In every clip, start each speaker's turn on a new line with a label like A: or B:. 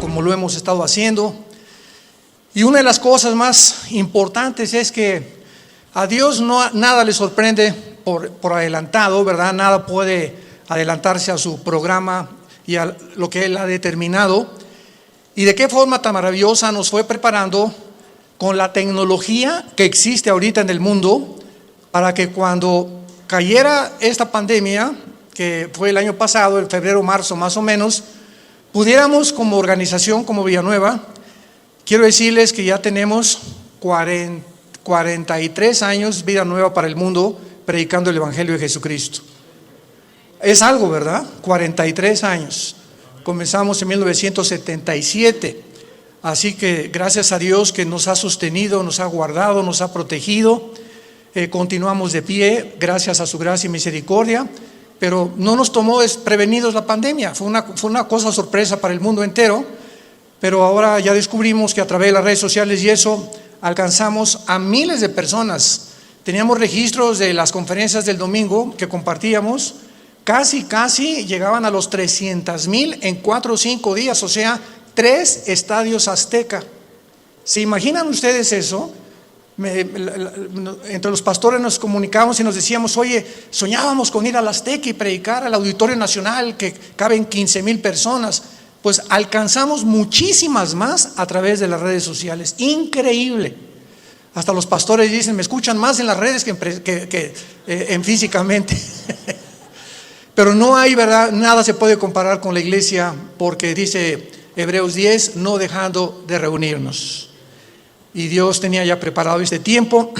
A: como lo hemos estado haciendo. Y una de las cosas más importantes es que a Dios nada le sorprende por adelantado, ¿verdad? Nada puede adelantarse a su programa y a lo que Él ha determinado. Y de qué forma tan maravillosa nos fue preparando con la tecnología que existe ahorita en el mundo, para que cuando cayera esta pandemia, que fue el año pasado, en febrero, marzo más o menos, pudiéramos como organización, como Villanueva, quiero decirles que ya tenemos 43 años Vida Nueva para el mundo, predicando el Evangelio de Jesucristo. Es algo, ¿verdad? 43 años. Comenzamos en 1977. Así que gracias a Dios que nos ha sostenido, nos ha guardado, nos ha protegido. Continuamos de pie, gracias a su gracia y misericordia. Pero no nos tomó desprevenidos la pandemia. Fue una cosa sorpresa para el mundo entero. Pero ahora ya descubrimos que a través de las redes sociales y eso alcanzamos a miles de personas. Teníamos registros de las conferencias del domingo que compartíamos. Casi llegaban a los 300,000 en 4 o 5 días, o sea, 3 estadios Azteca. ¿Se imaginan ustedes eso? Entre los pastores nos comunicábamos y nos decíamos: oye, soñábamos con ir al Azteca y predicar al Auditorio Nacional que caben 15,000 personas. Pues alcanzamos muchísimas más a través de las redes sociales. Increíble. Hasta los pastores dicen: me escuchan más en las redes que en físicamente. Pero no hay, ¿verdad? Nada se puede comparar con la iglesia, porque dice Hebreos 10, no dejando de reunirnos. Y Dios tenía ya preparado este tiempo.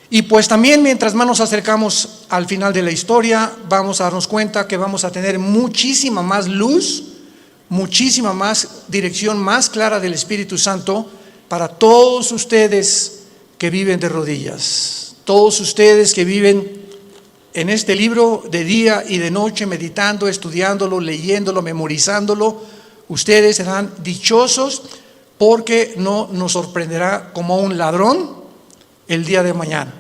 A: Y pues también, mientras más nos acercamos al final de la historia, vamos a darnos cuenta que vamos a tener muchísima más luz, muchísima más dirección más clara del Espíritu Santo para todos ustedes que viven de rodillas, todos ustedes que viven en este libro de día y de noche, meditando, estudiándolo, leyéndolo, memorizándolo. Ustedes serán dichosos, porque no nos sorprenderá como un ladrón el día de mañana.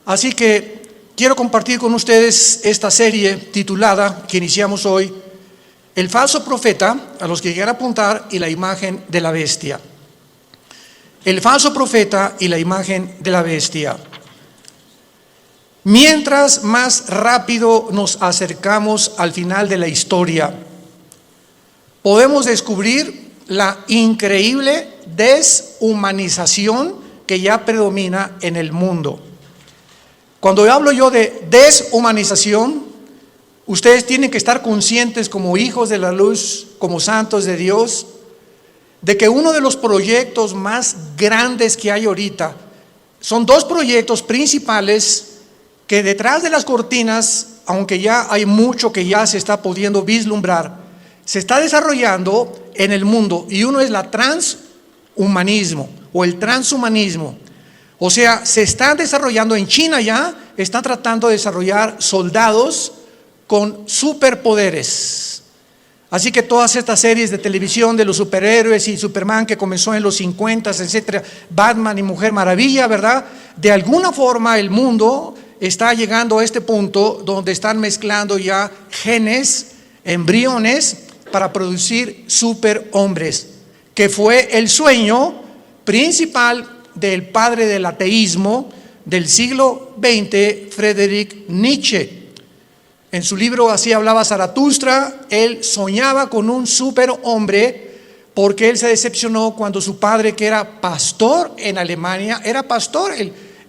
A: Así que quiero compartir con ustedes esta serie titulada, que iniciamos hoy, El falso profeta, a los que quieran apuntar, y la imagen de la bestia. El falso profeta y la imagen de la bestia. Mientras más rápido nos acercamos al final de la historia, podemos descubrir la increíble deshumanización que ya predomina en el mundo. Cuando hablo yo de deshumanización, ustedes tienen que estar conscientes, como hijos de la luz, como santos de Dios, de que uno de los proyectos más grandes que hay ahorita son 2 proyectos principales que detrás de las cortinas, aunque ya hay mucho que ya se está pudiendo vislumbrar, se está desarrollando en el mundo. Y uno es la transhumanismo o el transhumanismo. O sea, se está desarrollando en China, ya están tratando de desarrollar soldados con superpoderes. Así que todas estas series de televisión de los superhéroes y Superman, que comenzó en los 50, etcétera, Batman y Mujer Maravilla, ¿verdad? De alguna forma el mundo está llegando a este punto donde están mezclando ya genes, embriones, para producir superhombres, que fue el sueño principal del padre del ateísmo del siglo XX, Friedrich Nietzsche. En su libro Así hablaba Zaratustra, él soñaba con un superhombre, porque él se decepcionó cuando su padre, que era pastor en Alemania, era pastor,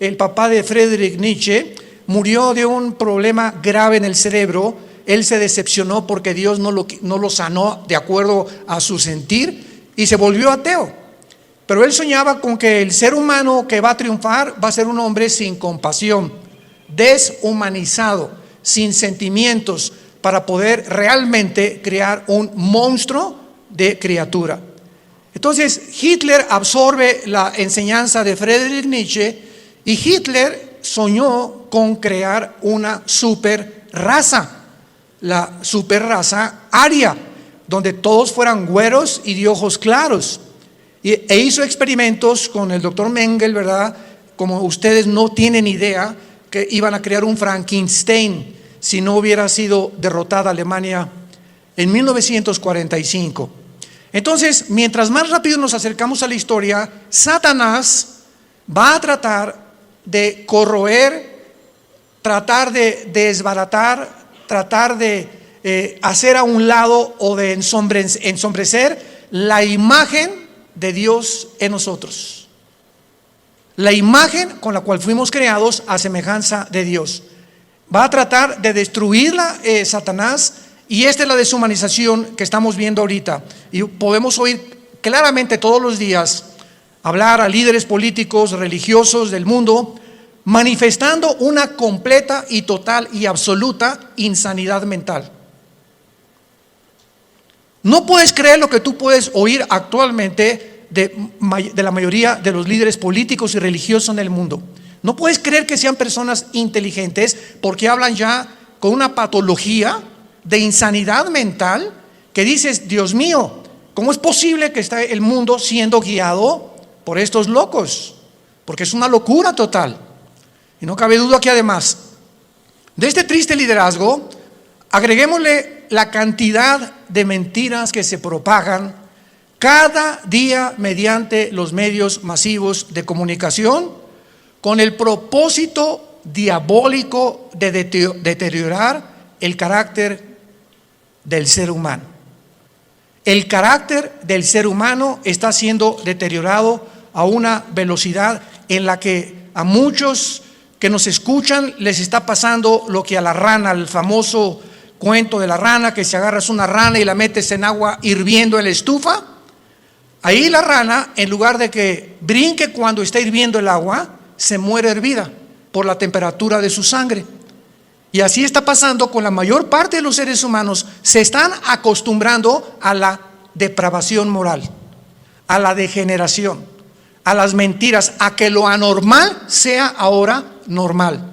A: el papá de Friedrich Nietzsche, murió de un problema grave en el cerebro. Él se decepcionó porque Dios no lo sanó de acuerdo a su sentir y se volvió ateo. Pero él soñaba con que el ser humano que va a triunfar va a ser un hombre sin compasión, deshumanizado, sin sentimientos, para poder realmente crear un monstruo de criatura. Entonces Hitler absorbe la enseñanza de Friedrich Nietzsche, y Hitler soñó con crear una super raza, la super raza aria, donde todos fueran güeros y de ojos claros. E hizo experimentos con el doctor Mengele, ¿verdad? Como ustedes no tienen idea, que iban a crear un Frankenstein si no hubiera sido derrotada Alemania en 1945. Entonces, mientras más rápido nos acercamos a la historia, Satanás va a tratar de corroer, tratar de desbaratar, tratar de hacer a un lado o de ensombrecer la imagen de Dios en nosotros. La imagen con la cual fuimos creados a semejanza de Dios. Va a tratar de destruirla Satanás, y esta es la deshumanización que estamos viendo ahorita. Y podemos oír claramente todos los días hablar a líderes políticos, religiosos del mundo, manifestando una completa y total y absoluta insanidad mental. No puedes creer lo que tú puedes oír actualmente de la mayoría de los líderes políticos y religiosos en el mundo. No puedes creer que sean personas inteligentes, porque hablan ya con una patología de insanidad mental que dices: Dios mío, ¿cómo es posible que esté el mundo siendo guiado por estos locos? Porque es una locura total. Y no cabe duda que además de este triste liderazgo, agreguémosle la cantidad de mentiras que se propagan cada día mediante los medios masivos de comunicación, con el propósito diabólico de deteriorar el carácter del ser humano. El carácter del ser humano está siendo deteriorado a una velocidad en la que a muchos que nos escuchan les está pasando lo que a la rana, el famoso cuento de la rana, que si agarras una rana y la metes en agua hirviendo en la estufa, ahí la rana, en lugar de que brinque cuando está hirviendo el agua, se muere hervida por la temperatura de su sangre. Y así está pasando con la mayor parte de los seres humanos. Se están acostumbrando a la depravación moral, a la degeneración, a las mentiras, a que lo anormal sea ahora normal.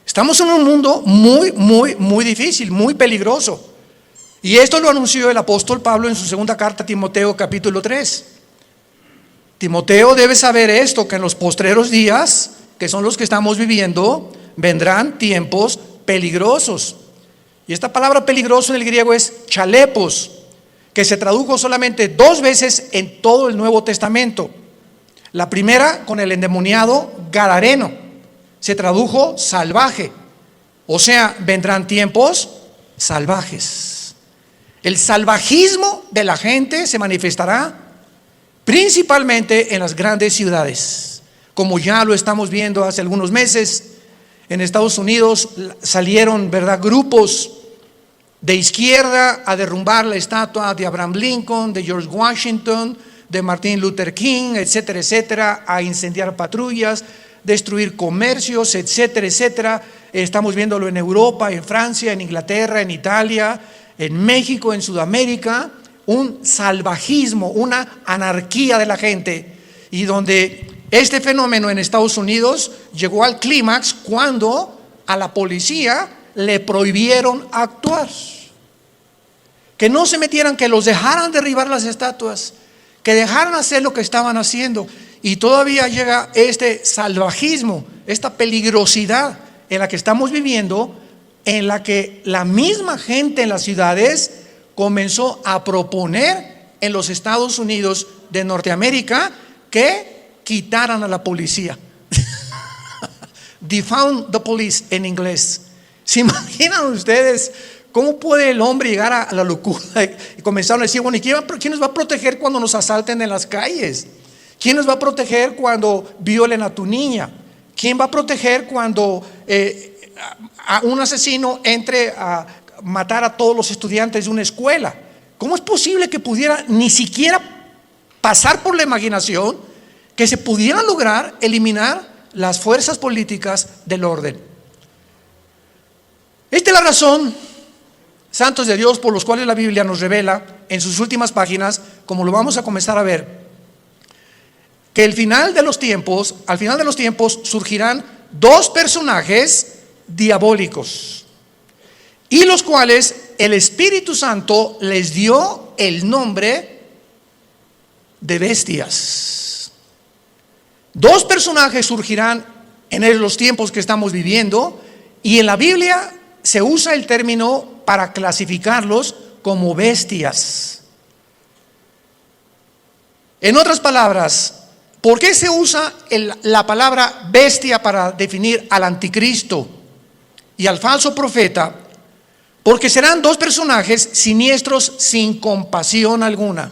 A: Estamos en un mundo muy difícil, muy peligroso. Y esto lo anunció el apóstol Pablo en su segunda carta a Timoteo, capítulo 3. Timoteo debe saber esto, que en los postreros días, que son los que estamos viviendo, vendrán tiempos peligrosos. Y esta palabra peligroso en el griego es chalepos, que se tradujo solamente 2 veces en todo el Nuevo Testamento. La primera con el endemoniado gadareno, se tradujo salvaje. O sea, vendrán tiempos salvajes. El salvajismo de la gente se manifestará principalmente en las grandes ciudades, como ya lo estamos viendo hace algunos meses. En Estados Unidos salieron, ¿verdad?, grupos de izquierda a derrumbar la estatua de Abraham Lincoln, de George Washington, de Martin Luther King, etcétera, etcétera, a incendiar patrullas, destruir comercios, etcétera, etcétera. Estamos viéndolo en Europa, en Francia, en Inglaterra, en Italia, en México, en Sudamérica, un salvajismo, una anarquía de la gente, y donde este fenómeno en Estados Unidos llegó al clímax cuando a la policía le prohibieron actuar, que no se metieran, que los dejaran derribar las estatuas, que dejaran hacer lo que estaban haciendo. Y todavía llega este salvajismo, esta peligrosidad en la que estamos viviendo, en la que la misma gente en las ciudades comenzó a proponer en los Estados Unidos de Norteamérica que quitaran a la policía. Defund the police en inglés. ¿Se imaginan ustedes cómo puede el hombre llegar a la locura? Y comenzaron a decir: bueno, ¿y quién nos va a proteger cuando nos asalten en las calles? ¿Quién nos va a proteger cuando violen a tu niña? ¿Quién va a proteger cuando a un asesino entre a matar a todos los estudiantes de una escuela? ¿Cómo es posible que pudiera ni siquiera pasar por la imaginación que se pudieran lograr eliminar las fuerzas políticas del orden? Esta es la razón, santos de Dios, por los cuales la Biblia nos revela en sus últimas páginas, como lo vamos a comenzar a ver, que al final de los tiempos surgirán 2 personajes diabólicos, y los cuales el Espíritu Santo les dio el nombre de bestias. 2 personajes surgirán en los tiempos que estamos viviendo, y en la Biblia se usa el término para clasificarlos como bestias. En otras palabras, ¿por qué se usa la palabra bestia para definir al anticristo y al falso profeta? Porque serán dos personajes siniestros sin compasión alguna,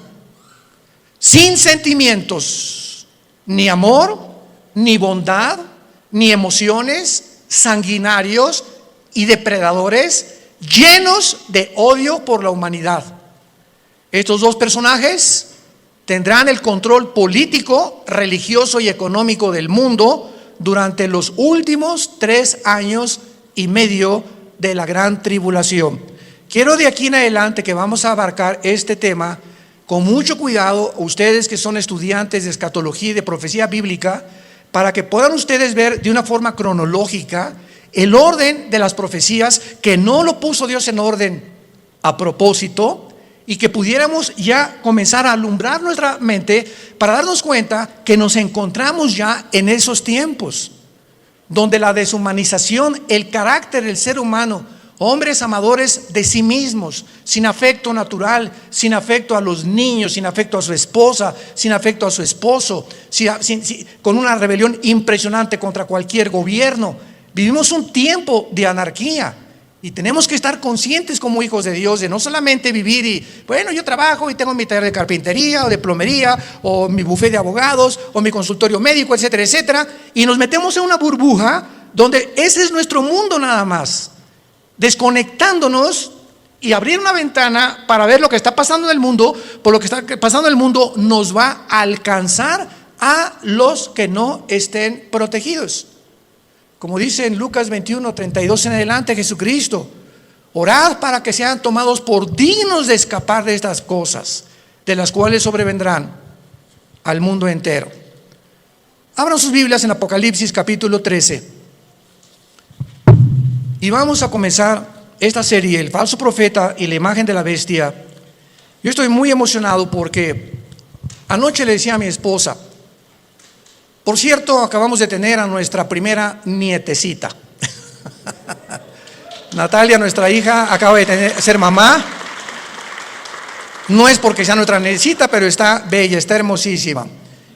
A: sin sentimientos, ni amor, ni bondad, ni emociones, sanguinarios y depredadores, llenos de odio por la humanidad. Estos dos personajes tendrán el control político, religioso y económico del mundo durante los últimos 3 años y medio de la gran tribulación. Quiero de aquí en adelante que vamos a abarcar este tema con mucho cuidado, ustedes que son estudiantes de escatología y de profecía bíblica, para que puedan ustedes ver de una forma cronológica el orden de las profecías, que no lo puso Dios en orden a propósito, y que pudiéramos ya comenzar a alumbrar nuestra mente para darnos cuenta que nos encontramos ya en esos tiempos donde la deshumanización, el carácter del ser humano, hombres amadores de sí mismos, sin afecto natural, sin afecto a los niños, sin afecto a su esposa, sin afecto a su esposo, con una rebelión impresionante contra cualquier gobierno. Vivimos un tiempo de anarquía y tenemos que estar conscientes como hijos de Dios de no solamente vivir y, bueno, yo trabajo y tengo mi taller de carpintería o de plomería o mi bufete de abogados o mi consultorio médico, etcétera, etcétera, y nos metemos en una burbuja donde ese es nuestro mundo nada más, desconectándonos y abrir una ventana para ver lo que está pasando en el mundo. Por lo que está pasando en el mundo nos va a alcanzar a los que no estén protegidos. Como dice en Lucas 21, 32 en adelante Jesucristo: orad para que sean tomados por dignos de escapar de estas cosas, de las cuales sobrevendrán al mundo entero. Abran sus Biblias en Apocalipsis capítulo 13. Y vamos a comenzar esta serie, el falso profeta y la imagen de la bestia. Yo estoy muy emocionado porque anoche le decía a mi esposa, por cierto, acabamos de tener a nuestra primera nietecita. Natalia, nuestra hija, acaba de ser mamá. No es porque sea nuestra nietecita, pero está bella, está hermosísima.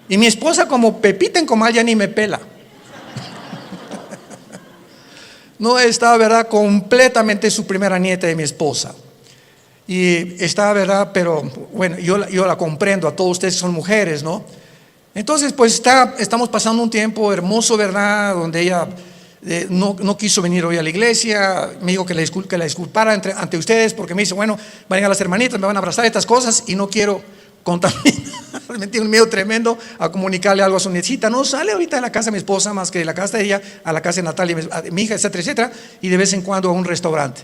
A: Y mi esposa, como Pepita en Comal, ya ni me pela. No, está, verdad, completamente su primera nieta de mi esposa. Y está, verdad, pero bueno, yo la comprendo, a todos ustedes son mujeres, ¿no? Entonces, pues estamos pasando un tiempo hermoso, ¿verdad? Donde ella no quiso venir hoy a la iglesia. Me dijo que la disculpara ante ustedes, porque me dice, bueno, van a llegar las hermanitas, me van a abrazar, estas cosas, y no quiero contaminar. Me tiene un miedo tremendo a comunicarle algo a su nietecita. No sale ahorita de la casa de mi esposa, más que de la casa de ella a la casa de Natalia, mi hija, etcétera, etcétera, y de vez en cuando a un restaurante.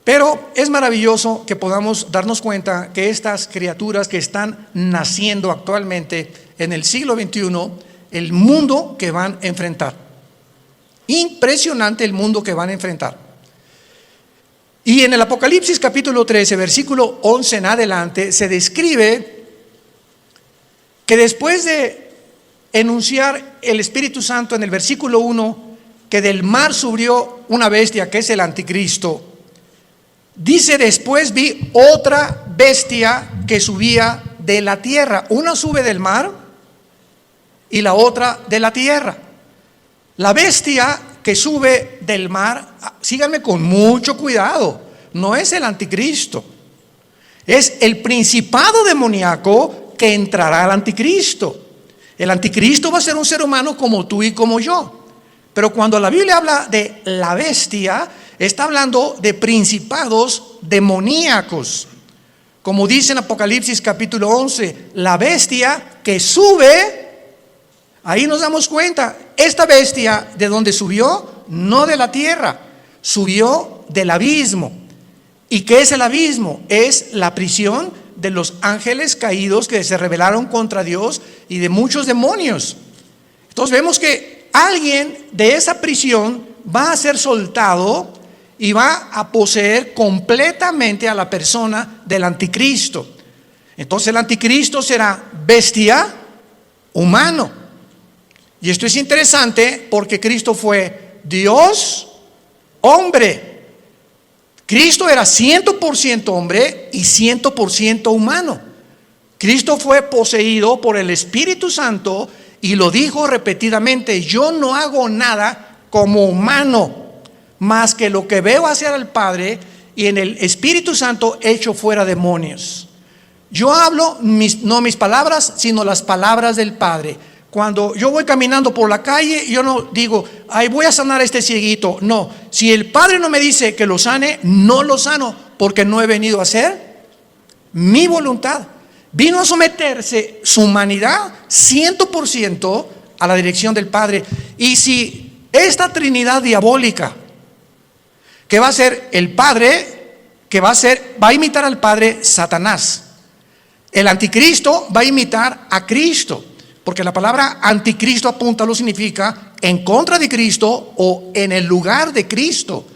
A: Pero es maravilloso que podamos darnos cuenta que estas criaturas que están naciendo actualmente en el siglo XXI, el mundo que van a enfrentar. Impresionante el mundo que van a enfrentar. Y en el Apocalipsis capítulo 13, versículo 11 en adelante, se describe que después de enunciar el Espíritu Santo en el versículo 1, que del mar subió una bestia que es el anticristo, dice: después vi otra bestia que subía de la tierra. Una sube del mar y la otra de la tierra. La bestia que sube del mar, síganme con mucho cuidado, no es el anticristo, es el principado demoníaco que entrará al anticristo. El anticristo va a ser un ser humano como tú y como yo. Pero cuando la Biblia habla de la bestia, está hablando de principados demoníacos. Como dice en Apocalipsis capítulo 11, la bestia que sube. Ahí nos damos cuenta, esta bestia, ¿de dónde subió? No de la tierra, subió del abismo. ¿Y qué es el abismo? Es la prisión de los ángeles caídos que se rebelaron contra Dios y de muchos demonios. Entonces vemos que alguien de esa prisión va a ser soltado y va a poseer completamente a la persona del anticristo. Entonces el anticristo será bestia, humano. Y esto es interesante porque Cristo fue Dios, hombre. Cristo era 100% hombre y 100% humano. Cristo fue poseído por el Espíritu Santo y lo dijo repetidamente: yo no hago nada como humano, más que lo que veo hacer al Padre, y en el Espíritu Santo echo fuera demonios. Yo hablo no mis palabras, sino las palabras del Padre. Cuando yo voy caminando por la calle, yo no digo: ay, voy a sanar a este cieguito. No, si el Padre no me dice que lo sane, no lo sano, porque no he venido a hacer mi voluntad. Vino a someterse su humanidad 100% a la dirección del Padre. Y si esta Trinidad diabólica, que va a ser el Padre, va a imitar al Padre, Satanás. El anticristo va a imitar a Cristo, porque la palabra anticristo, apúntalo, significa en contra de Cristo o en el lugar de Cristo.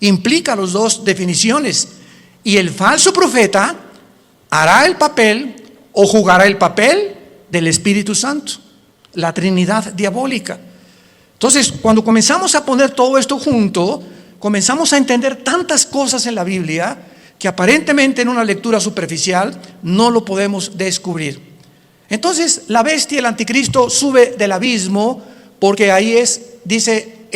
A: Implica las dos definiciones. Y el falso profeta hará el papel o jugará el papel del Espíritu Santo, la Trinidad diabólica. Entonces, cuando comenzamos a poner todo esto junto, comenzamos a entender tantas cosas en la Biblia que aparentemente en una lectura superficial no lo podemos descubrir. Entonces, la bestia, el anticristo, sube del abismo, porque ahí dice,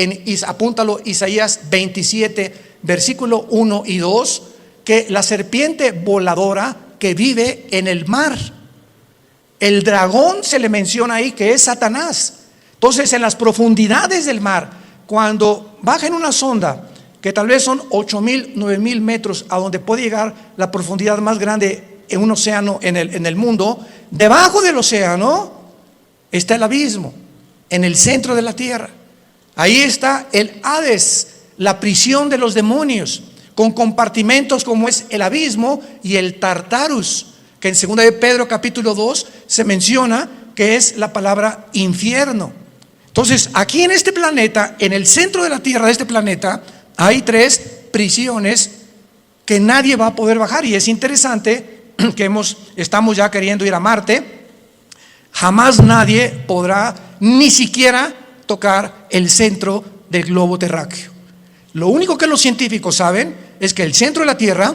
A: apúntalo, Isaías 27, versículo 1 y 2, que la serpiente voladora que vive en el mar, el dragón se le menciona ahí que es Satanás. Entonces, en las profundidades del mar, cuando baja en una sonda, que tal vez son 8,000, 9,000 metros, a donde puede llegar la profundidad más grande en un océano en el mundo, debajo del océano está el abismo, en el centro de la tierra. Ahí está el Hades, la prisión de los demonios, con compartimentos como es el abismo y el Tartarus, que en 2 de Pedro capítulo 2 se menciona que es la palabra infierno. Entonces, aquí en este planeta, en el centro de la tierra de este planeta, hay 3 prisiones que nadie va a poder bajar. Y es interesante que estamos ya queriendo ir a Marte. Jamás nadie podrá ni siquiera tocar el centro del globo terráqueo. Lo único que los científicos saben es que el centro de la Tierra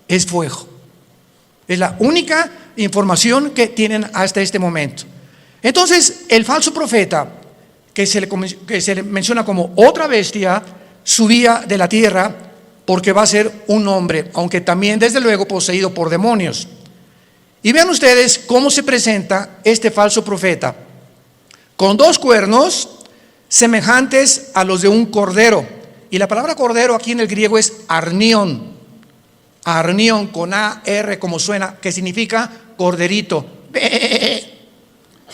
A: es fuego. Es la única información que tienen hasta este momento. Entonces, el falso profeta, que se le menciona como otra bestia, subía de la tierra porque va a ser un hombre, aunque también desde luego poseído por demonios. Y vean ustedes cómo se presenta este falso profeta: con 2 cuernos semejantes a los de un cordero. Y la palabra cordero aquí en el griego es arnión. Arnión con A-R como suena, que significa corderito.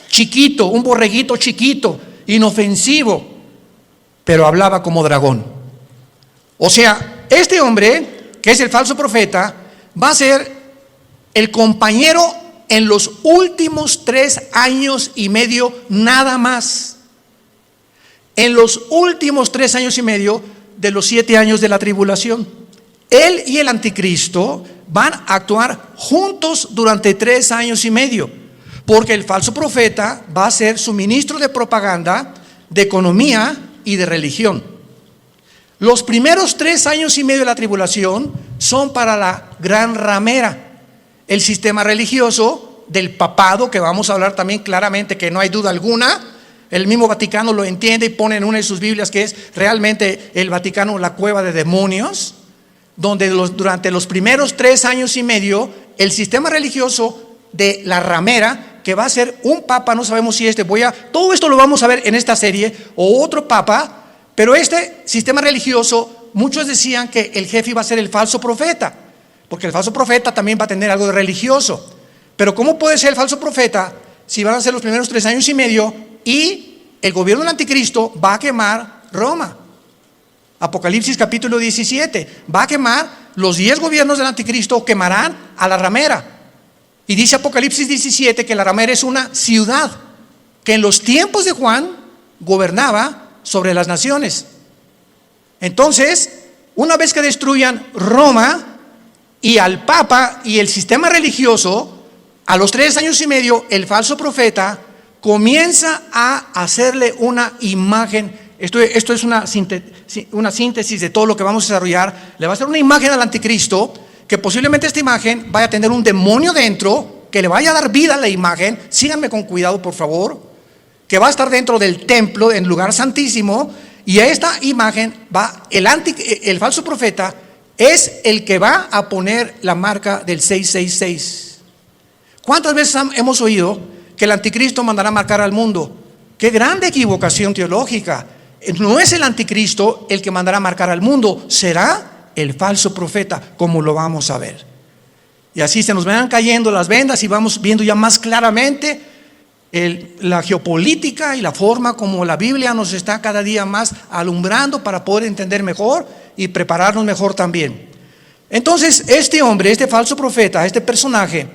A: Chiquito, un borreguito chiquito, inofensivo, pero hablaba como dragón. O sea, este hombre, que es el falso profeta, va a ser el compañero en los últimos 3 años y medio nada más. En los últimos 3 años y medio de los 7 años de la tribulación. Él y el anticristo van a actuar juntos durante 3 años y medio, porque el falso profeta va a ser su ministro de propaganda, de economía y de religión. Los primeros 3 años y medio de la tribulación son para la gran ramera, el sistema religioso del papado, que vamos a hablar también claramente, que no hay duda alguna. El mismo Vaticano lo entiende y pone en una de sus Biblias que es realmente el Vaticano la cueva de demonios, donde durante los primeros 3 años y medio el sistema religioso de la ramera, que va a ser un papa, no sabemos si todo esto lo vamos a ver en esta serie, o otro papa. Pero este sistema religioso, muchos decían que el jefe iba a ser el falso profeta, porque el falso profeta también va a tener algo de religioso. Pero ¿cómo puede ser el falso profeta si van a ser los primeros 3 años y medio y el gobierno del anticristo va a quemar Roma? Apocalipsis capítulo 17, va a quemar los 10 gobiernos del anticristo, quemarán a la ramera. Y dice Apocalipsis 17 que la ramera es una ciudad que en los tiempos de Juan gobernaba sobre las naciones. Entonces, una vez que destruyan Roma y al Papa y el sistema religioso, a los 3 años y medio, el falso profeta comienza a hacerle una imagen. Esto es una síntesis de todo lo que vamos a desarrollar. Le va a hacer una imagen al anticristo, que posiblemente esta imagen vaya a tener un demonio dentro, que le vaya a dar vida a la imagen, síganme con cuidado por favor, que va a estar dentro del templo, en lugar santísimo, y a esta imagen va el falso profeta, es el que va a poner la marca del 666. ¿Cuántas veces hemos oído que el anticristo mandará marcar al mundo? ¡Qué grande equivocación teológica! No es el anticristo el que mandará marcar al mundo, será el falso profeta, como lo vamos a ver. Y así se nos van cayendo las vendas y vamos viendo ya más claramente la geopolítica y la forma como la Biblia nos está cada día más alumbrando para poder entender mejor y prepararnos mejor también. Entonces, este hombre, este falso profeta, este personaje,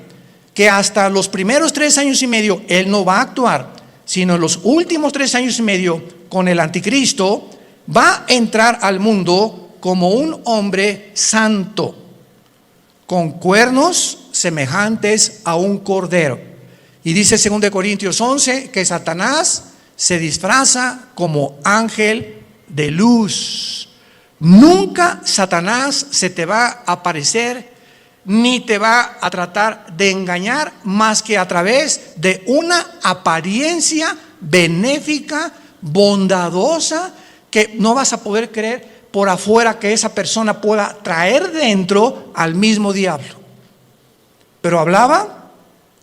A: que hasta los primeros 3 años y medio él no va a actuar, sino en los últimos 3 años y medio con el anticristo, va a entrar al mundo como un hombre santo, con cuernos semejantes a un cordero. Y dice 2 Corintios 11 que Satanás se disfraza como ángel de luz. Nunca Satanás se te va a aparecer ni te va a tratar de engañar más que a través de una apariencia benéfica, bondadosa, que no vas a poder creer por afuera que esa persona pueda traer dentro al mismo diablo. Pero hablaba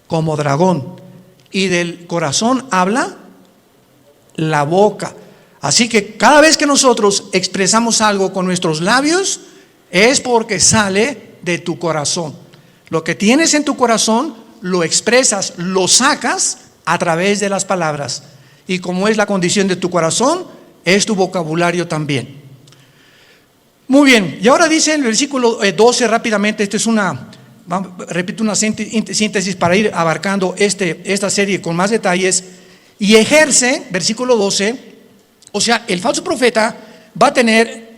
A: como dragón, y del corazón habla la boca. Así que cada vez que nosotros expresamos algo con nuestros labios, es porque sale de tu corazón. Lo que tienes en tu corazón lo expresas, lo sacas a través de las palabras. Y como es la condición de tu corazón, es tu vocabulario también. Muy bien, y ahora dice en el versículo 12 rápidamente, repito una síntesis para ir abarcando esta serie con más detalles. Y ejerce, versículo 12, o sea, el falso profeta va a tener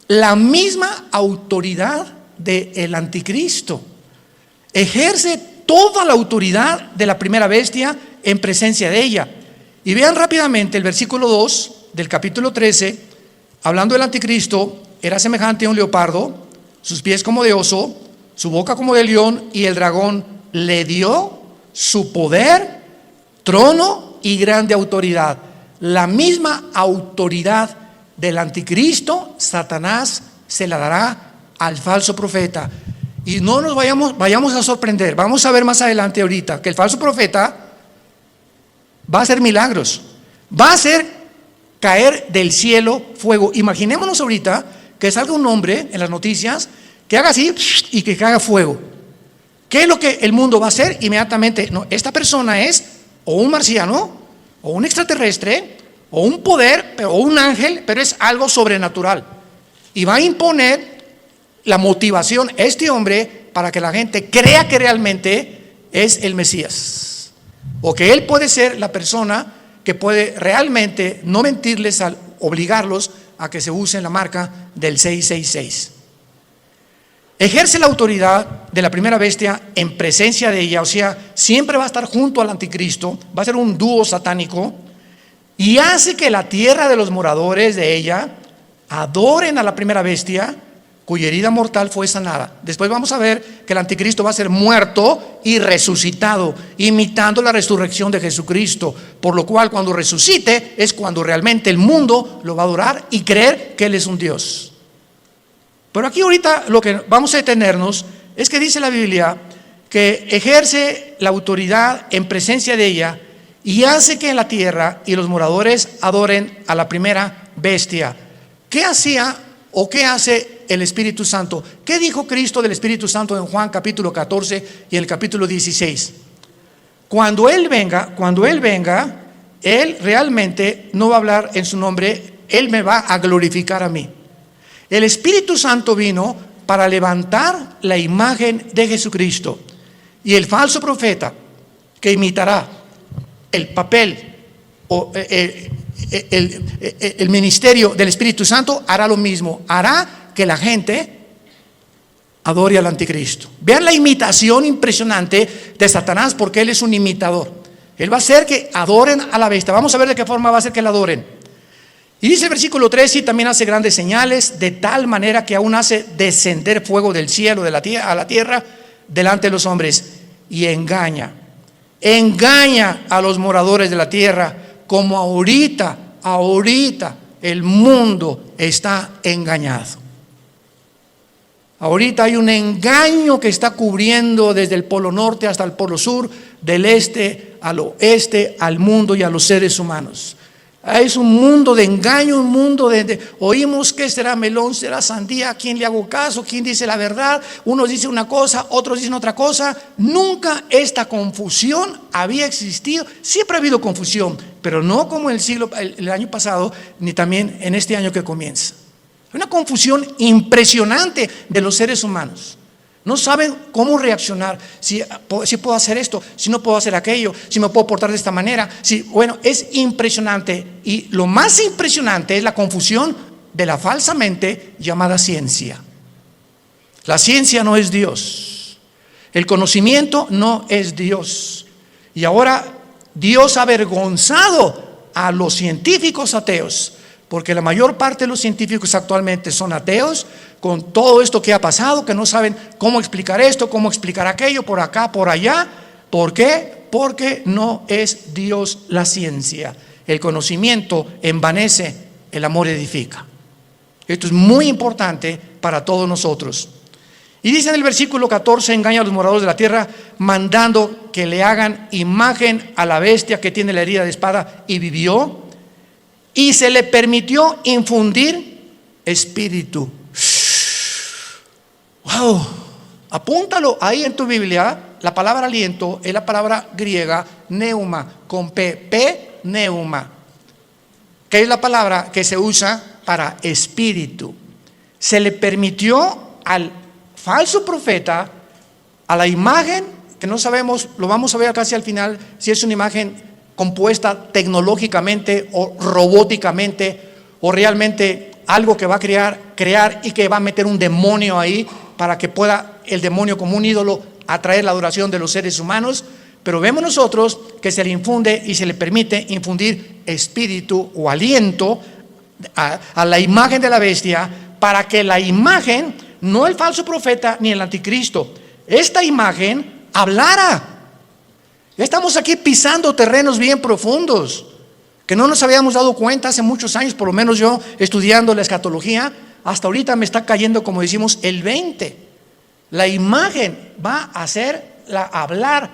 A: la misma autoridad del anticristo. Ejerce toda la autoridad de la primera bestia en presencia de ella. Y vean rápidamente el versículo 2 del capítulo 13, hablando del anticristo: era semejante a un leopardo, sus pies como de oso, su boca como de león, y el dragón le dio su poder, trono y grande autoridad. La misma autoridad del anticristo, Satanás se la dará al falso profeta. Y no nos vayamos a sorprender. Vamos a ver más adelante ahorita que el falso profeta va a hacer milagros, va a hacer caer del cielo fuego. Imaginémonos ahorita que salga un hombre en las noticias que haga así y que caiga fuego. ¿Qué es lo que el mundo va a hacer inmediatamente? No, esta persona es o un marciano, o un extraterrestre, o un poder, o un ángel, pero es algo sobrenatural. Y va a imponer la motivación a este hombre para que la gente crea que realmente es el Mesías, o que él puede ser la persona que puede realmente no mentirles al obligarlos a que se use la marca del 666. Ejerce la autoridad de la primera bestia en presencia de ella, o sea, siempre va a estar junto al anticristo, va a ser un dúo satánico, y hace que la tierra de los moradores de ella adoren a la primera bestia, cuya herida mortal fue sanada. Después vamos a ver que el anticristo va a ser muerto y resucitado, imitando la resurrección de Jesucristo, por lo cual cuando resucite es cuando realmente el mundo lo va a adorar y creer que Él es un Dios. Pero aquí ahorita lo que vamos a detenernos es que dice la Biblia que ejerce la autoridad en presencia de ella y hace que en la tierra y los moradores adoren a la primera bestia. ¿Qué hacía o qué hace el Espíritu Santo? ¿Qué dijo Cristo del Espíritu Santo en Juan capítulo 14 y el capítulo 16? Cuando Él venga, Él realmente no va a hablar en su nombre, Él me va a glorificar a mí. El Espíritu Santo vino para levantar la imagen de Jesucristo, y el falso profeta que imitará el papel o el ministerio del Espíritu Santo hará lo mismo, hará que la gente adore al anticristo. Vean la imitación impresionante de Satanás, porque él es un imitador. Él va a hacer que adoren a la bestia. Vamos a ver de qué forma va a hacer que la adoren. Y dice el versículo 13: y también hace grandes señales, de tal manera que aún hace descender fuego del cielo a la tierra delante de los hombres. y engaña a los moradores de la tierra, como ahorita el mundo está engañado. Ahorita hay un engaño que está cubriendo desde el polo norte hasta el polo sur, del este al oeste, al mundo y a los seres humanos. Es un mundo de engaño, un mundo de oímos que será melón, será sandía, ¿a quién le hago caso? ¿Quién dice la verdad? Unos dicen una cosa, otros dicen otra cosa. Nunca esta confusión había existido. Siempre ha habido confusión, pero no como el año pasado, ni también en este año que comienza. Una confusión impresionante de los seres humanos. No saben cómo reaccionar, si puedo hacer esto, si no puedo hacer aquello, si me puedo portar de esta manera. Bueno, es impresionante. Y lo más impresionante es la confusión de la falsamente llamada ciencia. La ciencia no es Dios. El conocimiento no es Dios. Y ahora Dios ha avergonzado a los científicos ateos, porque la mayor parte de los científicos actualmente son ateos, con todo esto que ha pasado, que no saben cómo explicar esto, cómo explicar aquello, por acá, por allá. ¿Por qué? Porque no es Dios la ciencia. El conocimiento envanece, el amor edifica. Esto es muy importante para todos nosotros. Y dice en el versículo 14: engaña a los moradores de la tierra, mandando que le hagan imagen a la bestia que tiene la herida de espada y vivió, y se le permitió infundir espíritu. Wow, apúntalo ahí en tu Biblia. La palabra aliento es la palabra griega neuma, con P, neuma, que es la palabra que se usa para espíritu. Se le permitió al falso profeta, a la imagen, que no sabemos, lo vamos a ver casi al final, si es una imagen compuesta tecnológicamente o robóticamente, o realmente algo que va a crear y que va a meter un demonio ahí, para que pueda el demonio como un ídolo atraer la adoración de los seres humanos. Pero vemos nosotros que se le infunde y se le permite infundir espíritu o aliento a la imagen de la bestia, para que la imagen, no el falso profeta ni el anticristo, esta imagen hablara. Estamos aquí pisando terrenos bien profundos que no nos habíamos dado cuenta hace muchos años, por lo menos yo estudiando la escatología. Hasta ahorita me está cayendo, como decimos, el 20. La imagen va a hacerla hablar,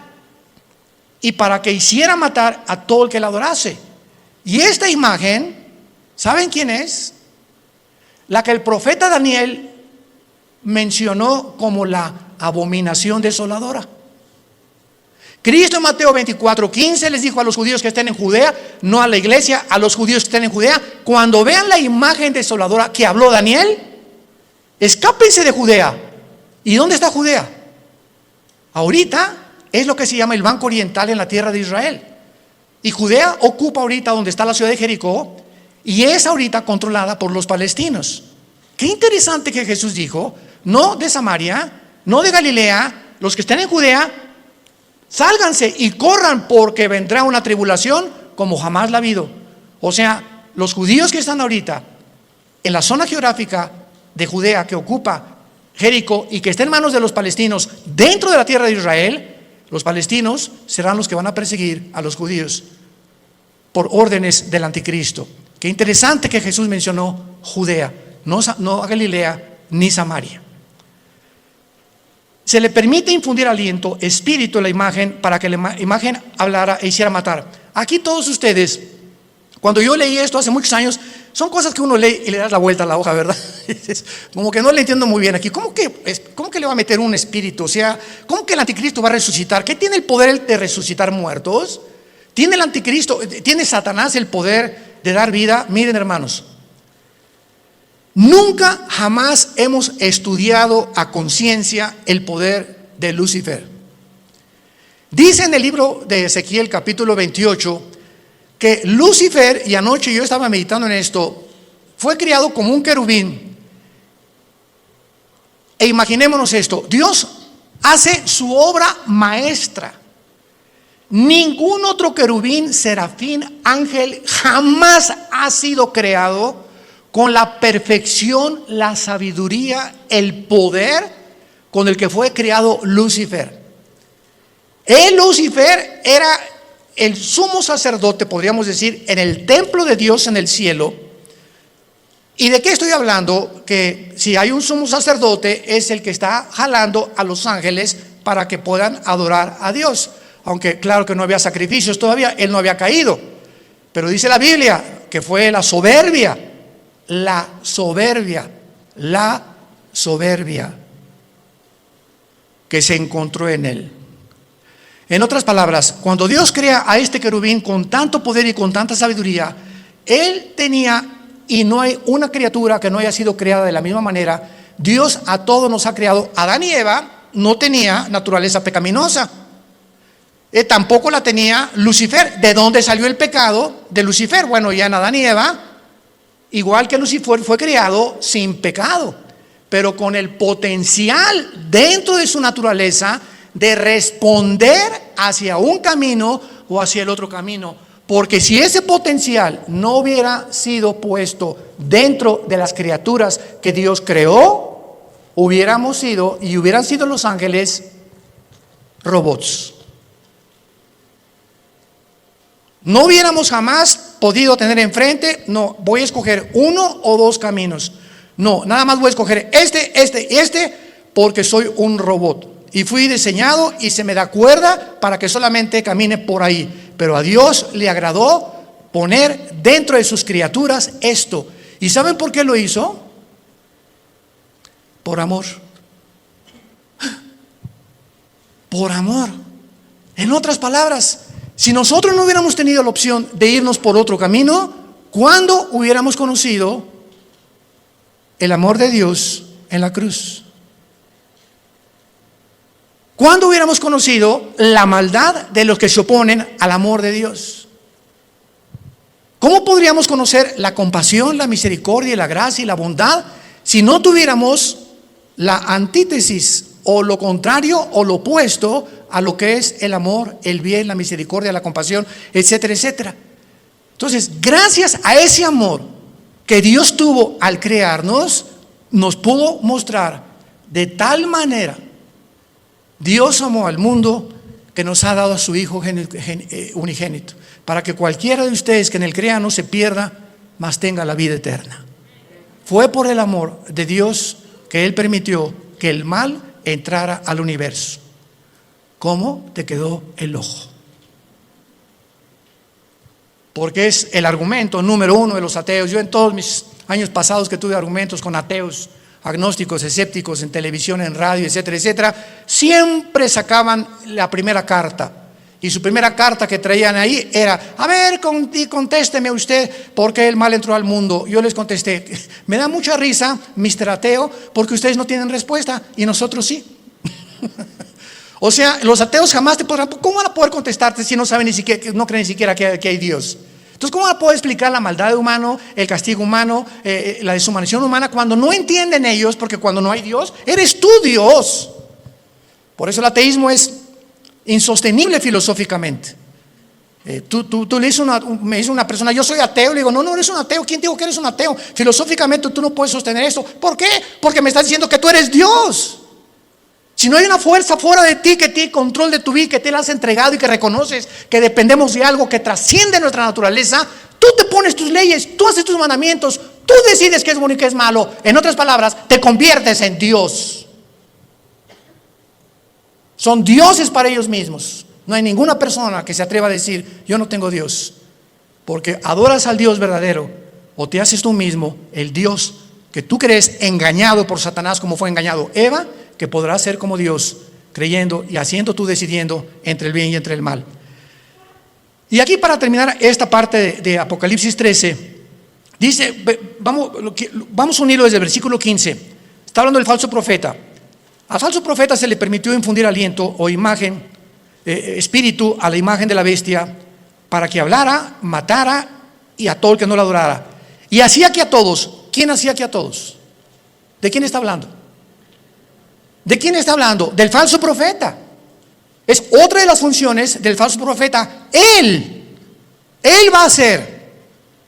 A: y para que hiciera matar a todo el que la adorase. Y esta imagen, ¿saben quién es? La que el profeta Daniel mencionó como la abominación desoladora. Cristo en Mateo 24:15 les dijo a los judíos que estén en Judea, no a la iglesia, a los judíos que estén en Judea: cuando vean la imagen desoladora que habló Daniel, escápense de Judea. ¿Y dónde está Judea? Ahorita es lo que se llama el Banco Oriental en la tierra de Israel. Y Judea ocupa ahorita donde está la ciudad de Jericó, y es ahorita controlada por los palestinos. Qué interesante que Jesús dijo: no de Samaria, no de Galilea, los que estén en Judea, sálganse y corran, porque vendrá una tribulación como jamás la ha habido. O sea, los judíos que están ahorita en la zona geográfica de Judea, que ocupa Jericó, y que está en manos de los palestinos dentro de la tierra de Israel, los palestinos serán los que van a perseguir a los judíos por órdenes del anticristo. Qué interesante que Jesús mencionó Judea, no a Galilea ni Samaria. Se le permite infundir aliento, espíritu en la imagen, para que la imagen hablara e hiciera matar. Aquí todos ustedes, cuando yo leí esto hace muchos años, son cosas que uno lee y le das la vuelta a la hoja, ¿verdad? Como que no le entiendo muy bien aquí. ¿Cómo que le va a meter un espíritu? O sea, ¿cómo que el anticristo va a resucitar? ¿Qué tiene el poder de resucitar muertos? ¿Tiene el anticristo, tiene Satanás el poder de dar vida? Miren, hermanos, nunca jamás hemos estudiado a conciencia el poder de Lucifer. Dice en el libro de Ezequiel capítulo 28 que Lucifer, y anoche yo estaba meditando en esto, fue criado como un querubín. E imaginémonos esto: Dios hace su obra maestra. Ningún otro querubín, serafín, ángel jamás ha sido creado con la perfección, la sabiduría, el poder con el que fue creado Lucifer. Lucifer era el sumo sacerdote, podríamos decir, en el templo de Dios en el cielo. ¿Y de qué estoy hablando? Que si hay un sumo sacerdote, es el que está jalando a los ángeles para que puedan adorar a Dios. Aunque claro que no había sacrificios todavía, él no había caído. Pero dice la Biblia que fue la soberbia que se encontró en él. En otras palabras, cuando Dios crea a este querubín con tanto poder y con tanta sabiduría, él tenía, y no hay una criatura que no haya sido creada de la misma manera. Dios a todos nos ha creado. Adán y Eva no tenía naturaleza pecaminosa, tampoco la tenía Lucifer. ¿De dónde salió el pecado de Lucifer? Bueno, ya en Adán y Eva, igual que Lucifer, fue creado sin pecado, pero con el potencial dentro de su naturaleza de responder hacia un camino o hacia el otro camino. Porque si ese potencial no hubiera sido puesto dentro de las criaturas que Dios creó, hubieran sido los ángeles robots. No hubiéramos jamás podido tener enfrente, no, voy a escoger uno o dos caminos. No, nada más voy a escoger este, porque soy un robot. Y fui diseñado y se me da cuerda para que solamente camine por ahí. Pero a Dios le agradó poner dentro de sus criaturas esto. ¿Y saben por qué lo hizo? Por amor. Por amor. En otras palabras, si nosotros no hubiéramos tenido la opción de irnos por otro camino, ¿cuándo hubiéramos conocido el amor de Dios en la cruz? ¿Cuándo hubiéramos conocido la maldad de los que se oponen al amor de Dios? ¿Cómo podríamos conocer la compasión, la misericordia, la gracia y la bondad si no tuviéramos la antítesis o lo contrario o lo opuesto a lo que es el amor, el bien, la misericordia, la compasión, etcétera, etcétera? Entonces, gracias a ese amor que Dios tuvo al crearnos, nos pudo mostrar de tal manera. Dios amó al mundo que nos ha dado a su Hijo unigénito, para que cualquiera de ustedes que en él crea no se pierda, mas tenga la vida eterna. Fue por el amor de Dios que él permitió que el mal entrara al universo. ¿Cómo te quedó el ojo? Porque es el argumento número uno de los ateos. Yo en todos mis años pasados que tuve argumentos con ateos, agnósticos, escépticos, en televisión, en radio, etcétera, etcétera, siempre sacaban la primera carta. Y su primera carta que traían ahí era: a ver, contésteme usted, ¿por qué el mal entró al mundo? Yo les contesté: me da mucha risa, Mr. Ateo, porque ustedes no tienen respuesta y nosotros sí. O sea, los ateos jamás te podrán, ¿cómo van a poder contestarte si no saben ni siquiera, no creen ni siquiera que hay Dios? Entonces, ¿cómo van a poder explicar la maldad humana, el castigo humano, la deshumanización humana, cuando no entienden ellos? Porque cuando no hay Dios, eres tú Dios. Por eso el ateísmo es insostenible filosóficamente. Tú le dices me dice una persona: yo soy ateo. Le digo: no eres un ateo. ¿Quién te dijo que eres un ateo? Filosóficamente tú no puedes sostener esto. ¿Por qué? Porque me estás diciendo que tú eres Dios. Si no hay una fuerza fuera de ti que tiene control de tu vida, que te la has entregado y que reconoces que dependemos de algo que trasciende nuestra naturaleza, tú te pones tus leyes, tú haces tus mandamientos, tú decides qué es bueno y qué es malo. En otras palabras, te conviertes en Dios. Son dioses para ellos mismos. No hay ninguna persona que se atreva a decir: yo no tengo Dios, porque adoras al Dios verdadero, o te haces tú mismo el Dios que tú crees, engañado por Satanás como fue engañado Eva, que podrás ser como Dios, creyendo y haciendo tú, decidiendo entre el bien y entre el mal. Y aquí, para terminar esta parte de Apocalipsis 13, dice, vamos a unirlo desde el versículo 15. Está hablando del falso profeta. Al falso profeta se le permitió infundir aliento o imagen, espíritu a la imagen de la bestia, para que hablara, matara y a todo el que no la adorara. Y hacía que a todos. ¿Quién hacía que a todos? ¿De quién está hablando? ¿De quién está hablando? Del falso profeta. Es otra de las funciones del falso profeta. Él va a hacer,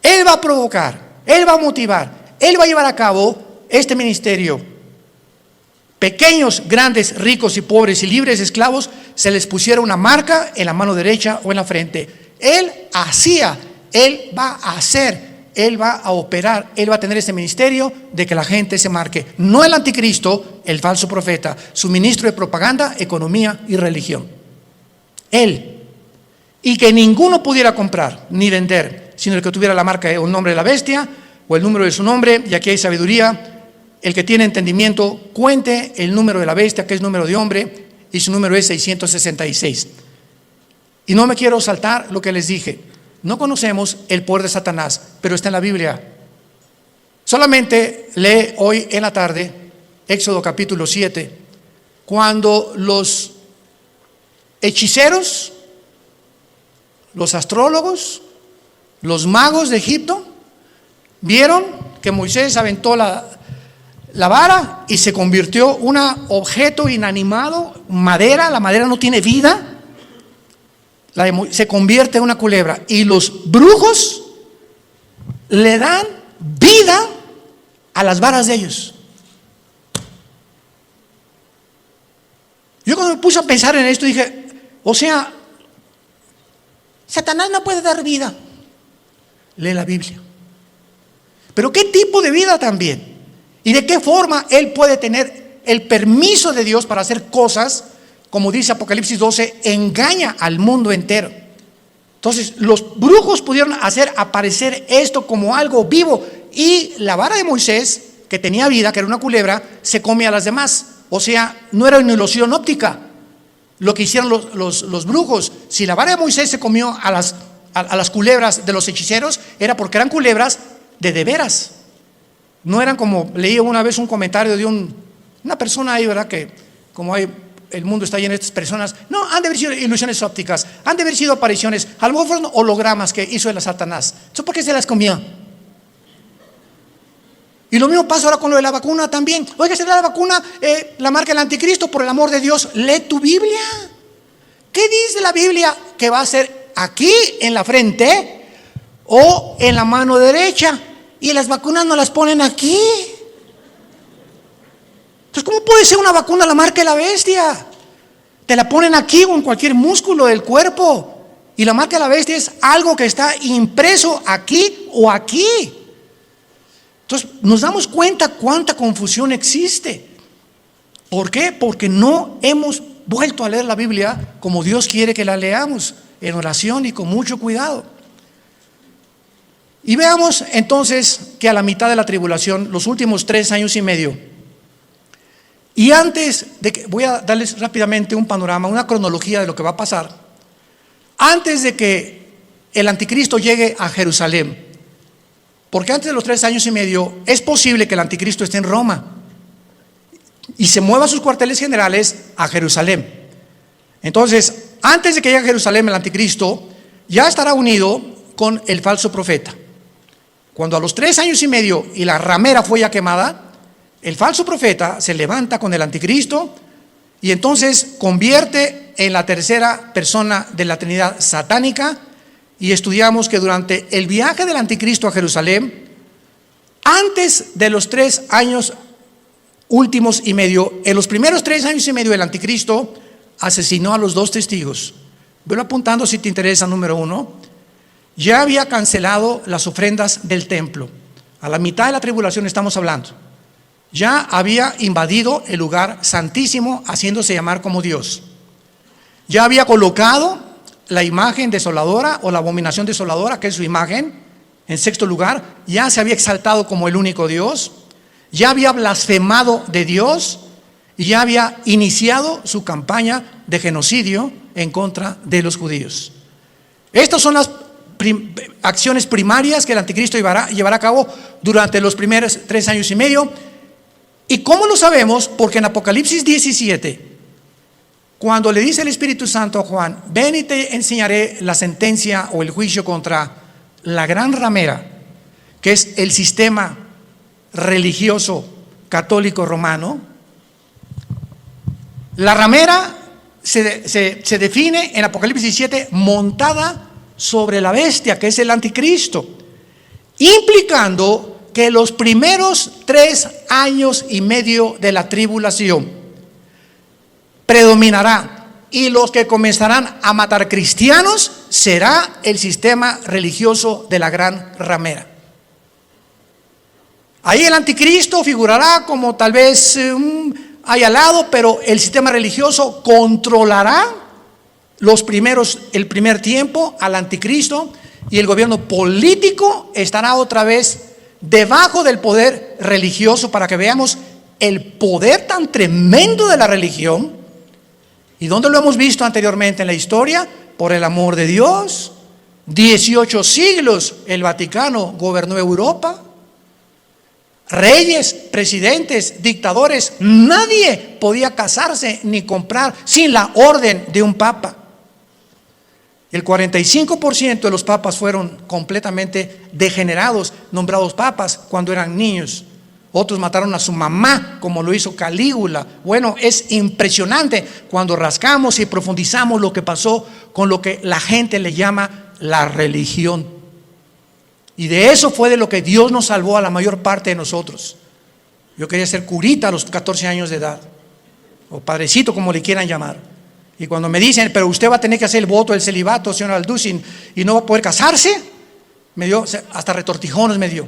A: él va a provocar, él va a motivar, él va a llevar a cabo este ministerio pequeños, grandes, ricos y pobres y libres, esclavos, se les pusiera una marca en la mano derecha o en la frente. Él hacía, Él va a hacer, Él va a operar, Él va a tener ese ministerio de que la gente se marque. No el anticristo, el falso profeta, su ministro de propaganda, economía y religión. Él. Y que ninguno pudiera comprar ni vender, sino el que tuviera la marca o el nombre de la bestia o el número de su nombre. Y aquí hay sabiduría. El que tiene entendimiento, cuente el número de la bestia, que es número de hombre, y su número es 666. Y no me quiero saltar lo que les dije. No conocemos el poder de Satanás, pero está en la Biblia. Solamente lee hoy en la tarde Éxodo capítulo 7, cuando los hechiceros, los astrólogos, los magos de Egipto vieron que Moisés aventó la vara y se convirtió en un objeto inanimado, madera. La madera no tiene vida, se convierte en una culebra, y los brujos le dan vida a las varas de ellos. Yo cuando me puse a pensar en esto dije, o sea, Satanás no puede dar vida. Lee la Biblia. Pero ¿qué tipo de vida también? ¿Y de qué forma él puede tener el permiso de Dios para hacer cosas? Como dice Apocalipsis 12, engaña al mundo entero. Entonces los brujos pudieron hacer aparecer esto como algo vivo, y la vara de Moisés, que tenía vida, que era una culebra, se come a las demás. O sea, no era una ilusión óptica lo que hicieron los brujos. Si la vara de Moisés se comió a las culebras de los hechiceros, era porque eran culebras de veras. No eran como, leí una vez un comentario de una persona ahí, ¿verdad? Que como el mundo está lleno de estas personas, no, han de haber sido ilusiones ópticas, han de haber sido apariciones, a lo mejor fueron hologramas que hizo el Satanás. ¿Eso por qué se las comió? Y lo mismo pasa ahora con lo de la vacuna también. Oiga, ¿será la vacuna la marca del anticristo? Por el amor de Dios, lee tu Biblia. ¿Qué dice la Biblia que va a ser aquí en la frente o en la mano derecha? Y las vacunas no las ponen aquí. Entonces, ¿cómo puede ser una vacuna la marca de la bestia? Te la ponen aquí o en cualquier músculo del cuerpo. Y la marca de la bestia es algo que está impreso aquí o aquí. Entonces, nos damos cuenta cuánta confusión existe. ¿Por qué? Porque no hemos vuelto a leer la Biblia como Dios quiere que la leamos, en oración y con mucho cuidado. Y veamos entonces que a la mitad de la tribulación, los últimos 3 años y medio, y antes de que, voy a darles rápidamente un panorama, una cronología de lo que va a pasar, antes de que el anticristo llegue a Jerusalén, porque antes de los 3 años y medio es posible que el anticristo esté en Roma y se mueva sus cuarteles generales a Jerusalén. Entonces, antes de que llegue a Jerusalén el anticristo, ya estará unido con el falso profeta. Cuando a los 3 años y medio y la ramera fue ya quemada, el falso profeta se levanta con el anticristo y entonces convierte en la tercera persona de la Trinidad satánica. Y estudiamos que durante el viaje del anticristo a Jerusalén, antes de los 3 años últimos y medio, en los primeros 3 años y medio el anticristo asesinó a los 2 testigos. Velo apuntando si te interesa. Número 1, ya había cancelado las ofrendas del templo. A la mitad de la tribulación estamos hablando. Ya había invadido el lugar santísimo, haciéndose llamar como Dios. Ya había colocado la imagen desoladora o la abominación desoladora, que es su imagen, en 6º lugar. Ya se había exaltado como el único Dios. Ya había blasfemado de Dios y ya había iniciado su campaña de genocidio en contra de los judíos. Estas son las acciones primarias que el anticristo llevará a cabo durante los primeros 3 años y medio. ¿Y cómo lo sabemos? Porque en Apocalipsis 17, cuando le dice el Espíritu Santo a Juan, ven y te enseñaré la sentencia o el juicio contra la gran ramera, que es el sistema religioso católico romano. La ramera se define en Apocalipsis 17 montada sobre la bestia, que es el anticristo, implicando que los primeros 3 años y medio de la tribulación predominará, y los que comenzarán a matar cristianos será el sistema religioso de la gran ramera. Ahí el anticristo figurará como tal vez ahí al lado, pero el sistema religioso controlará el primer tiempo al anticristo, y el gobierno político estará otra vez debajo del poder religioso, para que veamos el poder tan tremendo de la religión. ¿Y dónde lo hemos visto anteriormente en la historia? Por el amor de Dios. 18 siglos el Vaticano gobernó Europa. Reyes, presidentes, dictadores, nadie podía casarse ni comprar sin la orden de un papa. El 45% de los papas fueron completamente degenerados, nombrados papas cuando eran niños. Otros mataron a su mamá, como lo hizo Calígula. Bueno, es impresionante cuando rascamos y profundizamos lo que pasó con lo que la gente le llama la religión. Y de eso fue de lo que Dios nos salvó a la mayor parte de nosotros. Yo quería ser curita a los 14 años de edad, o padrecito, como le quieran llamar. Y cuando me dicen, pero usted va a tener que hacer el voto del celibato, señor Alducin, y no va a poder casarse, me dio, hasta retortijones me dio.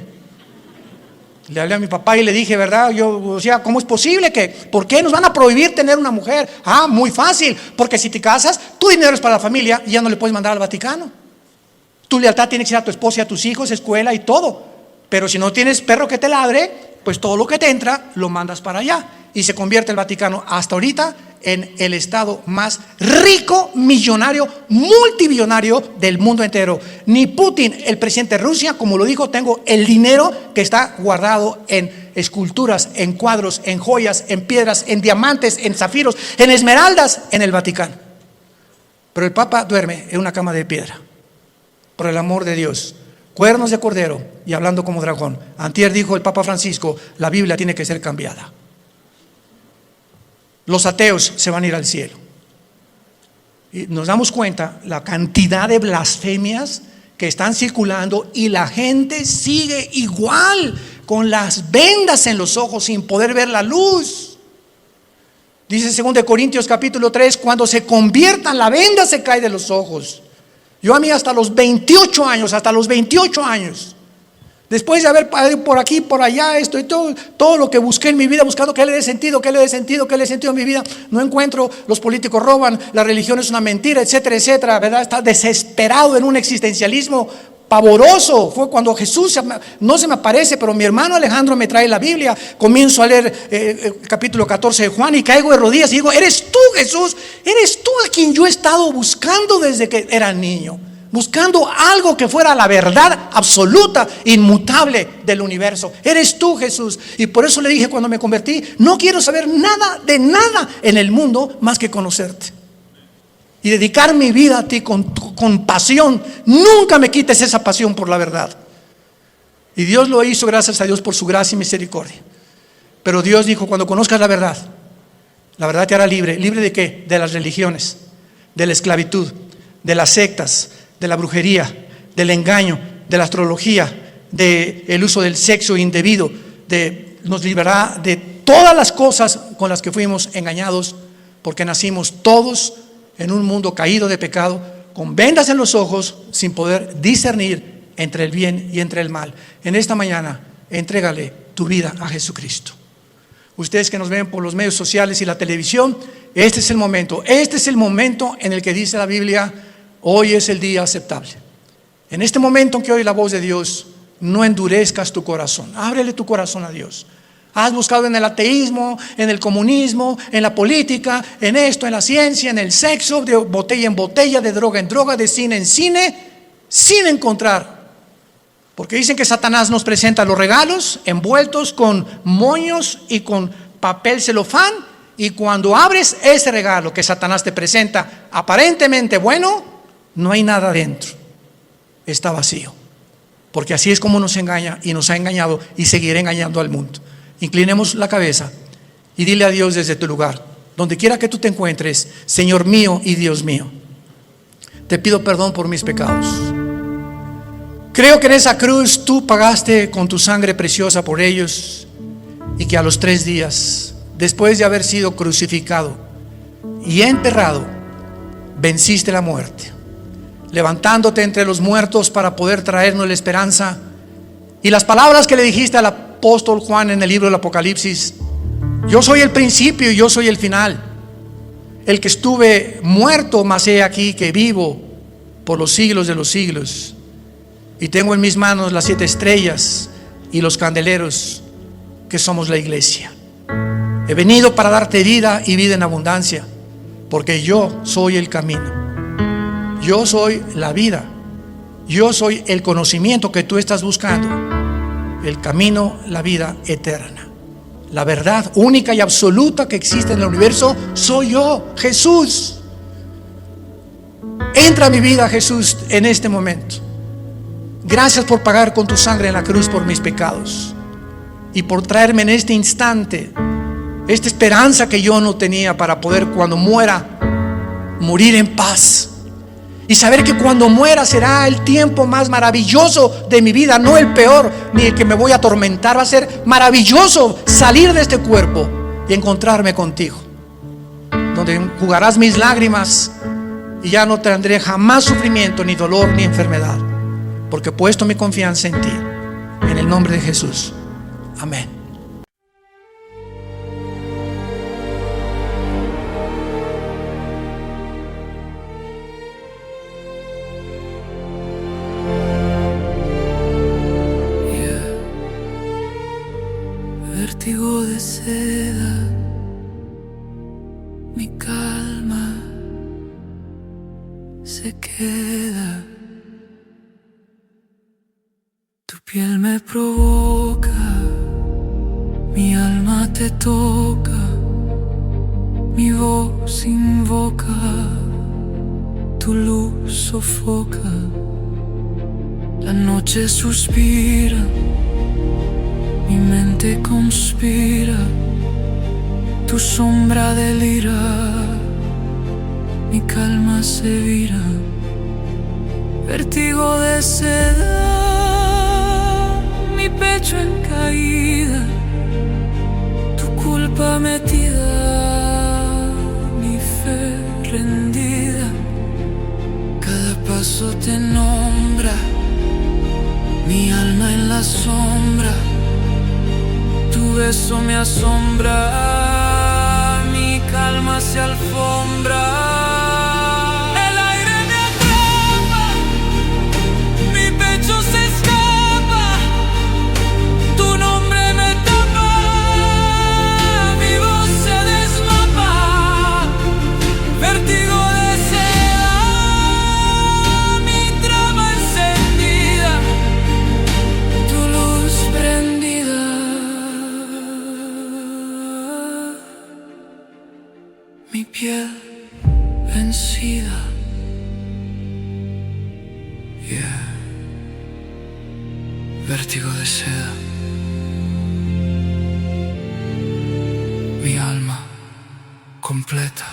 A: Le hablé a mi papá y le dije, ¿verdad? O sea, ¿cómo es posible que, por qué nos van a prohibir tener una mujer? Ah, muy fácil, porque si te casas, tu dinero es para la familia y ya no le puedes mandar al Vaticano. Tu lealtad tiene que ser a tu esposa y a tus hijos, escuela y todo. Pero si no tienes perro que te ladre, pues todo lo que te entra lo mandas para allá. Y se convierte el Vaticano hasta ahorita en el estado más rico, millonario, multibillonario del mundo entero. Ni Putin, el presidente de Rusia, como lo dijo, tengo el dinero que está guardado en esculturas, en cuadros, en joyas, en piedras, en diamantes, en zafiros, en esmeraldas, en el Vaticano. Pero el Papa duerme en una cama de piedra, por el amor de Dios. Cuernos de cordero y hablando como dragón. Antier dijo el Papa Francisco, la Biblia tiene que ser cambiada. Los ateos se van a ir al cielo. Y nos damos cuenta la cantidad de blasfemias que están circulando, y la gente sigue igual, con las vendas en los ojos, sin poder ver la luz. Dice 2 Corintios capítulo 3, cuando se conviertan, la venda se cae de los ojos. Yo a mí hasta los 28 años, después de haber por aquí, por allá, esto y todo lo que busqué en mi vida, buscando qué le dé sentido a mi vida, no encuentro. Los políticos roban, la religión es una mentira, etcétera, etcétera, ¿verdad? Está desesperado en un existencialismo pavoroso. Fue cuando Jesús no se me aparece, pero mi hermano Alejandro me trae la Biblia. Comienzo a leer el capítulo 14 de Juan y caigo de rodillas y digo, ¿eres tú, Jesús? ¿Eres tú a quien yo he estado buscando desde que era niño? Buscando algo que fuera la verdad absoluta, inmutable del universo. Eres tú, Jesús. Y por eso le dije cuando me convertí, no quiero saber nada de nada en el mundo más que conocerte y dedicar mi vida a ti con pasión. Nunca me quites esa pasión por la verdad. Y Dios lo hizo, gracias a Dios por su gracia y misericordia. Pero Dios dijo, cuando conozcas la verdad te hará libre. ¿Libre de qué? De las religiones, de la esclavitud, de las sectas, de la brujería, del engaño, de la astrología, del uso del sexo indebido, nos librará de todas las cosas con las que fuimos engañados, porque nacimos todos en un mundo caído de pecado, con vendas en los ojos, sin poder discernir entre el bien y entre el mal. En esta mañana, entrégale tu vida a Jesucristo. Ustedes que nos ven por los medios sociales y la televisión, este es el momento en el que dice la Biblia, hoy es el día aceptable. En este momento en que oye la voz de Dios, no endurezcas tu corazón, ábrele tu corazón a Dios. Has buscado en el ateísmo, en el comunismo, en la política, en esto, en la ciencia, en el sexo, de botella en botella, de droga en droga, de cine en cine, sin encontrar. Porque dicen que Satanás nos presenta los regalos envueltos con moños y con papel celofán, y cuando abres ese regalo que Satanás te presenta, aparentemente bueno, no hay nada dentro, está vacío. Porque así es como nos engaña y nos ha engañado y seguirá engañando al mundo. Inclinemos la cabeza y dile a Dios desde tu lugar, donde quiera que tú te encuentres, Señor mío y Dios mío, te pido perdón por mis pecados. Creo que en esa cruz tú pagaste con tu sangre preciosa por ellos, y que a los 3 días, después de haber sido crucificado y enterrado, venciste la muerte, levantándote entre los muertos para poder traernos la esperanza. Y las palabras que le dijiste al apóstol Juan en el libro del Apocalipsis: yo soy el principio y yo soy el final, el que estuve muerto, mas he aquí que vivo por los siglos de los siglos, y tengo en mis manos las 7 estrellas y los candeleros, que somos la iglesia. He venido para darte vida y vida en abundancia, porque yo soy el camino, yo soy la vida, yo soy el conocimiento que tú estás buscando, el camino, la vida eterna, la verdad única y absoluta que existe en el universo. Soy yo, Jesús. Entra a mi vida, Jesús, en este momento. Gracias por pagar con tu sangre en la cruz por mis pecados, y por traerme en este instante esta esperanza que yo no tenía, para poder, cuando muera, morir en paz, y saber que cuando muera será el tiempo más maravilloso de mi vida, no el peor ni el que me voy a atormentar. Va a ser maravilloso salir de este cuerpo y encontrarme contigo, donde enjugarás mis lágrimas y ya no tendré jamás sufrimiento, ni dolor, ni enfermedad, porque he puesto mi confianza en ti. En el nombre de Jesús, amén.
B: Vértigo de seda, mi calma se queda. Tu piel me provoca, mi alma te toca, mi voz invoca, tu luz sofoca, la noche suspira, mi mente conspira, tu sombra delira, mi calma se vira. Vértigo de seda, mi pecho en caída, tu culpa metida, mi fe rendida. Cada paso te nombra, mi alma en la sombra, tu beso me asombra, mi calma se alfombra. El aire me atrapa, mi pecho se escapa, tu nombre me tapa, mi voz se desmapa. Vértigo de seda, mi trama encendida, tu luz prendida. Mi piel vencida, yeah. Vértigo de seda, mi alma completa.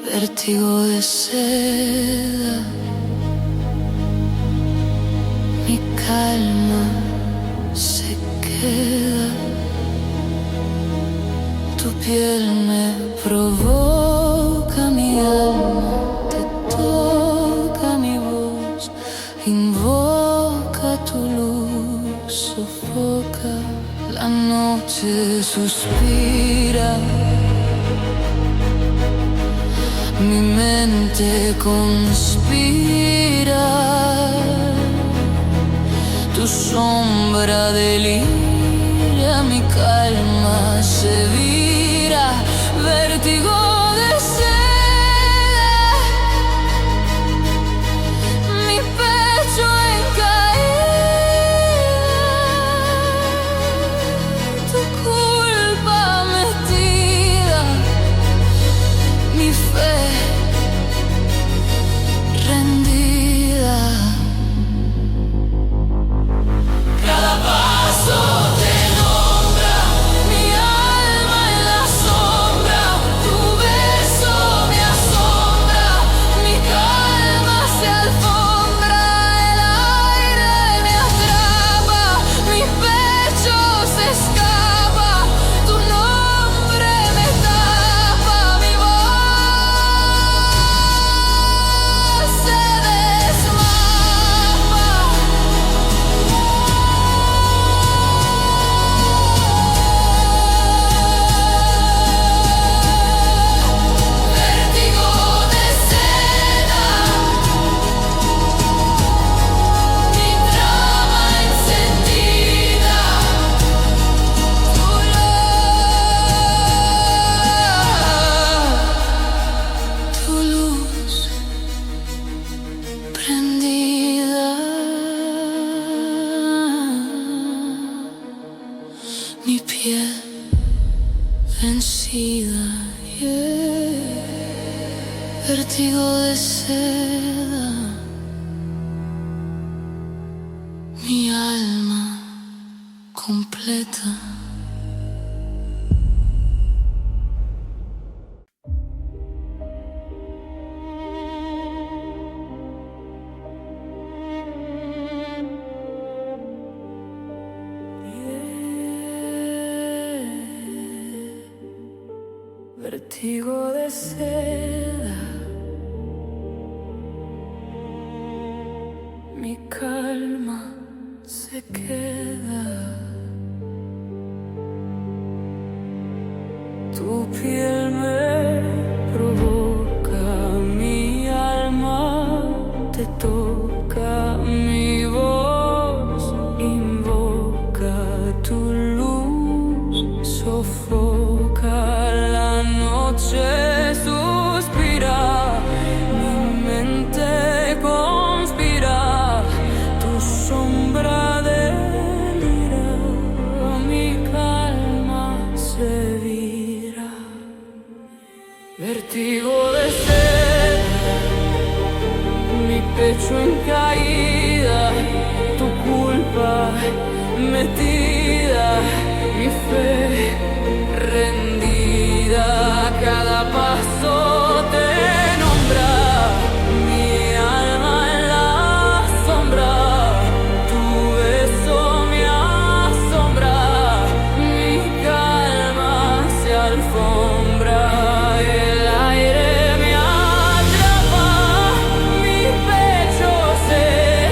C: Vértigo de seda, mi calma se queda. Tu piel me provoca, mi alma te toca, mi voz invoca tu luz, sofoca. La noche suspira, mi mente conspira, tu sombra delira, mi calma se vira, vértigo de seda, mi pecho en caída, tu culpa metida, mi fe rendida. Cada paso te nombra, mi alma en la sombra, tu beso me asombra, mi calma se alfombra, el aire me atrapa, mi pecho se escapa, tu nombre me tapa, mi voz se desmapa. Vértigo de seda, mi trama encendida, tu luz prendida, mi piel vencida, yeah. Vértigo de seda, mi alma completa. Vértigo de seda, mi calma se queda, tu piel me provoca, mi alma te toca, mi voz invoca, tu luz sofoca, la noche suspira, mi mente conspira, tu sombra delira, mi calma se vira, vértigo de seda, mi pecho en caída, tu culpa metida, mi fe rendida, cada paso te nombra, mi alma en la sombra, tu beso me asombra, mi calma se alfombra, el aire me atrapa, mi pecho se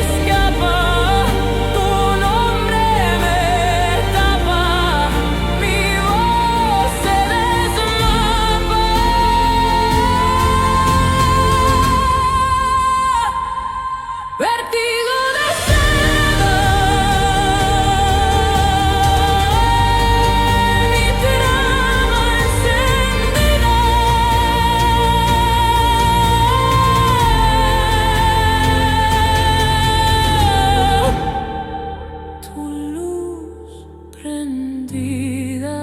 C: escapa, tu nombre me tapa, mi voz se desmapa. Vértigo de seda, mi trama encendida, tu luz prendida,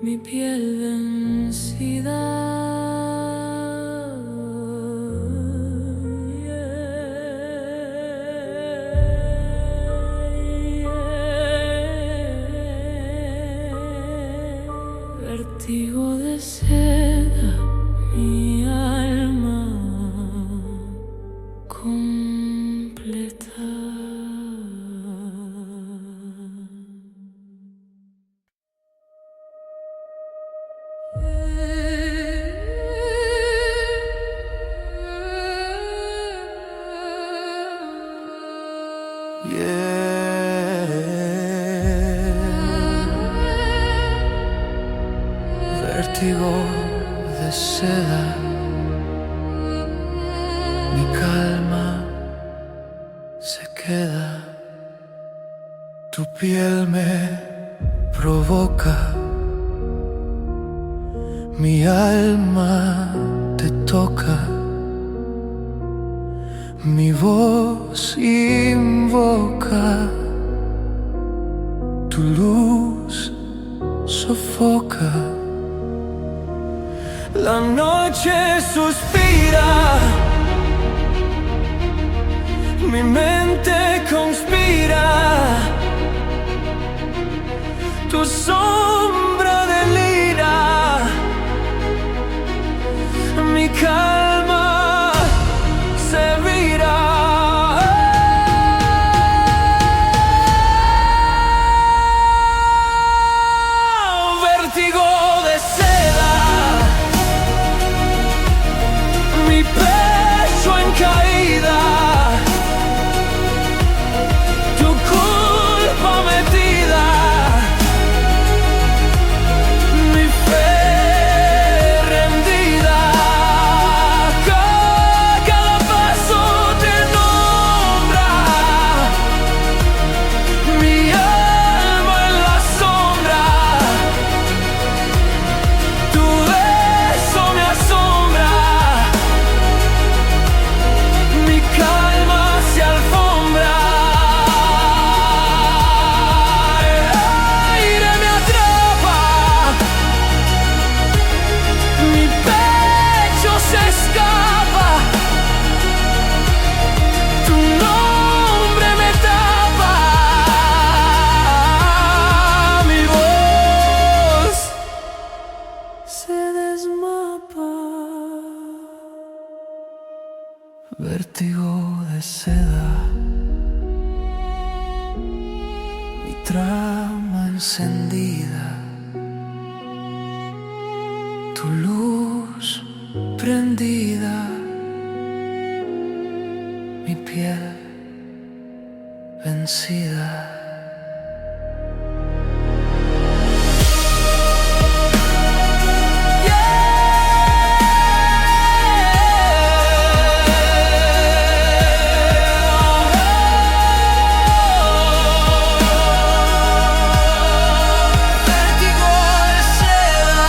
C: mi piel vencida. Vértigo de seda, mi alma completa.
B: Vértigo de seda, mi calma se queda. Tu piel me provoca, mi alma te toca, mi voz invoca, tu luz sofoca. La noche suspira, mi mente conspira, tu sombra delira, mi calma se vira. Vértigo de seda, mi pecho en caída, tu culpa metida, mi fe rendida. Cada paso te nombra, mi alma en la sombra, tu beso me asombra, mi calma se alfombra. El aire me atrapa, mi pecho se escapa, tu nombre me tapa, mi voz se desmapa. Vértigo de seda, mi trama encendida, tu luz prendida, mi piel vencida. Vértigo de seda,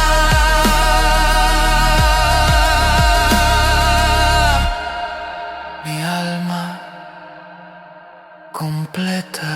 B: mi alma completa.